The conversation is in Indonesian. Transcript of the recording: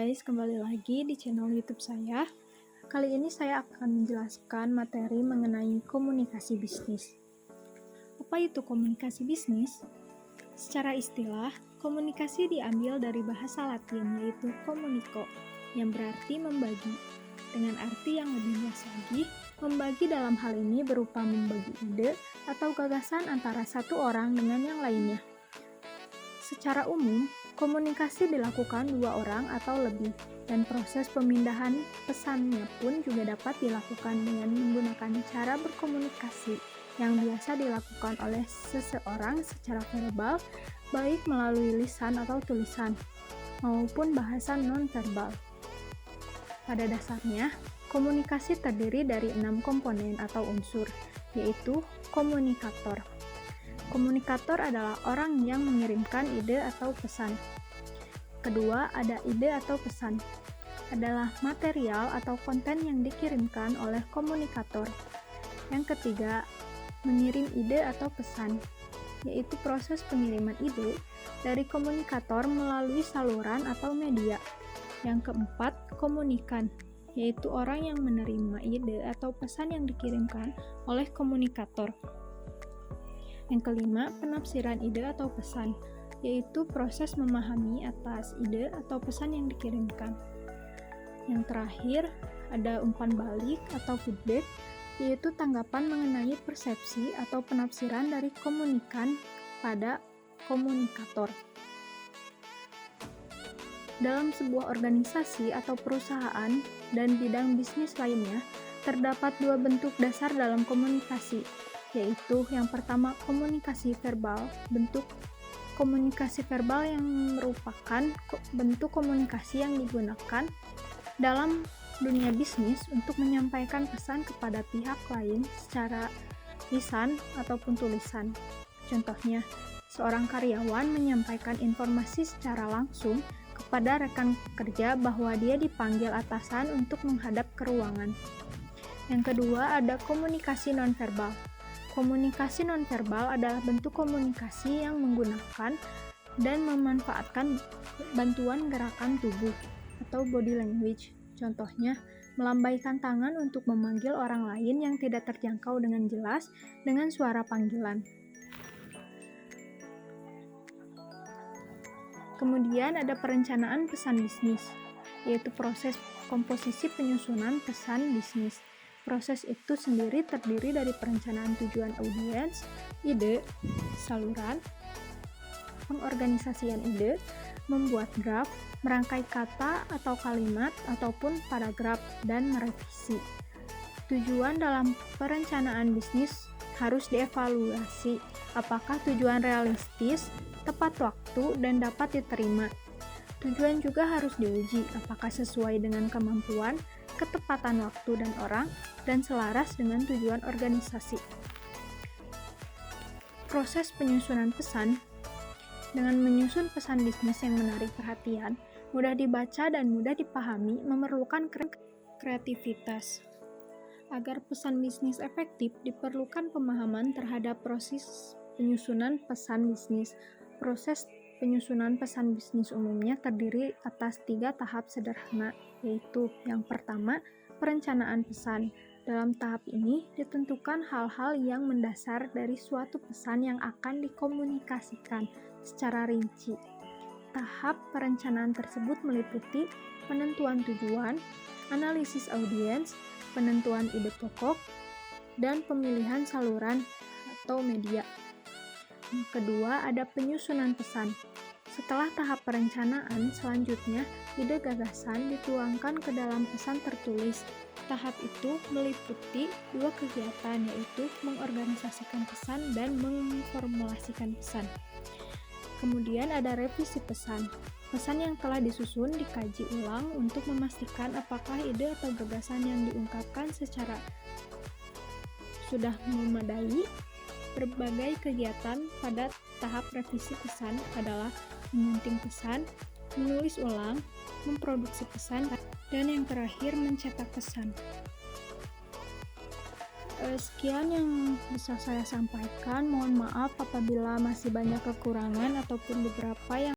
guys, kembali lagi di channel YouTube saya. Kali ini saya akan menjelaskan materi mengenai komunikasi bisnis. Apa itu komunikasi bisnis? Secara istilah, komunikasi diambil dari bahasa Latin yaitu communico, yang berarti membagi. Dengan arti yang lebih luas lagi, membagi dalam hal ini berupa membagi ide atau gagasan antara satu orang dengan yang lainnya. Secara umum, komunikasi dilakukan dua orang atau lebih, dan proses pemindahan pesannya pun juga dapat dilakukan dengan menggunakan cara berkomunikasi yang biasa dilakukan oleh seseorang secara verbal, baik melalui lisan atau tulisan, maupun bahasa non-verbal. Pada dasarnya, komunikasi terdiri dari 6 komponen atau unsur, yaitu komunikator. Komunikator adalah orang yang mengirimkan ide atau pesan. Kedua, ada ide atau pesan. Adalah material atau konten yang dikirimkan oleh komunikator. Yang ketiga, mengirim ide atau pesan, yaitu proses pengiriman ide dari komunikator melalui saluran atau media. Yang keempat, komunikan, yaitu orang yang menerima ide atau pesan yang dikirimkan oleh komunikator. Yang kelima, penafsiran ide atau pesan, yaitu proses memahami atas ide atau pesan yang dikirimkan. Yang terakhir, ada umpan balik atau feedback, yaitu tanggapan mengenai persepsi atau penafsiran dari komunikan pada komunikator. Dalam sebuah organisasi atau perusahaan dan bidang bisnis lainnya, terdapat dua bentuk dasar dalam komunikasi, yaitu yang pertama komunikasi verbal. Bentuk komunikasi verbal yang merupakan bentuk komunikasi yang digunakan dalam dunia bisnis untuk menyampaikan pesan kepada pihak lain secara lisan ataupun tulisan. Contohnya, seorang karyawan menyampaikan informasi secara langsung kepada rekan kerja bahwa dia dipanggil atasan untuk menghadap ke ruangan. Yang kedua, ada komunikasi nonverbal. Komunikasi nonverbal adalah bentuk komunikasi yang menggunakan dan memanfaatkan bantuan gerakan tubuh atau body language. Contohnya, melambaikan tangan untuk memanggil orang lain yang tidak terjangkau dengan jelas dengan suara panggilan. Kemudian ada perencanaan pesan bisnis, yaitu proses komposisi penyusunan pesan bisnis. Proses itu sendiri terdiri dari perencanaan tujuan audiens, ide, saluran, pengorganisasian ide, membuat graf, merangkai kata atau kalimat ataupun paragraf, dan merevisi. Tujuan dalam perencanaan bisnis harus dievaluasi apakah tujuan realistis, tepat waktu, dan dapat diterima. Tujuan juga harus diuji apakah sesuai dengan kemampuan, ketepatan waktu dan orang, dan selaras dengan tujuan organisasi. Proses penyusunan pesan. Dengan menyusun pesan bisnis yang menarik perhatian, mudah dibaca dan mudah dipahami, memerlukan kreativitas. Agar pesan bisnis efektif, diperlukan pemahaman terhadap proses penyusunan pesan bisnis. Proses penyusunan pesan bisnis umumnya terdiri atas 3 tahap sederhana, yaitu yang pertama, perencanaan pesan. Dalam tahap ini ditentukan hal-hal yang mendasar dari suatu pesan yang akan dikomunikasikan secara rinci. Tahap perencanaan tersebut meliputi penentuan tujuan, analisis audiens, penentuan ide pokok, dan pemilihan saluran atau media. Yang kedua, ada penyusunan pesan. Setelah tahap perencanaan, selanjutnya ide gagasan dituangkan ke dalam pesan tertulis. Tahap itu meliputi 2 kegiatan, yaitu mengorganisasikan pesan dan memformulasikan pesan. Kemudian ada revisi pesan. Pesan yang telah disusun dikaji ulang untuk memastikan apakah ide atau gagasan yang diungkapkan secara sudah memadai. Berbagai kegiatan pada tahap revisi pesan adalah menyunting pesan, menulis ulang, memproduksi pesan, dan yang terakhir mencetak pesan. Sekian yang bisa saya sampaikan. Mohon maaf apabila masih banyak kekurangan ataupun beberapa yang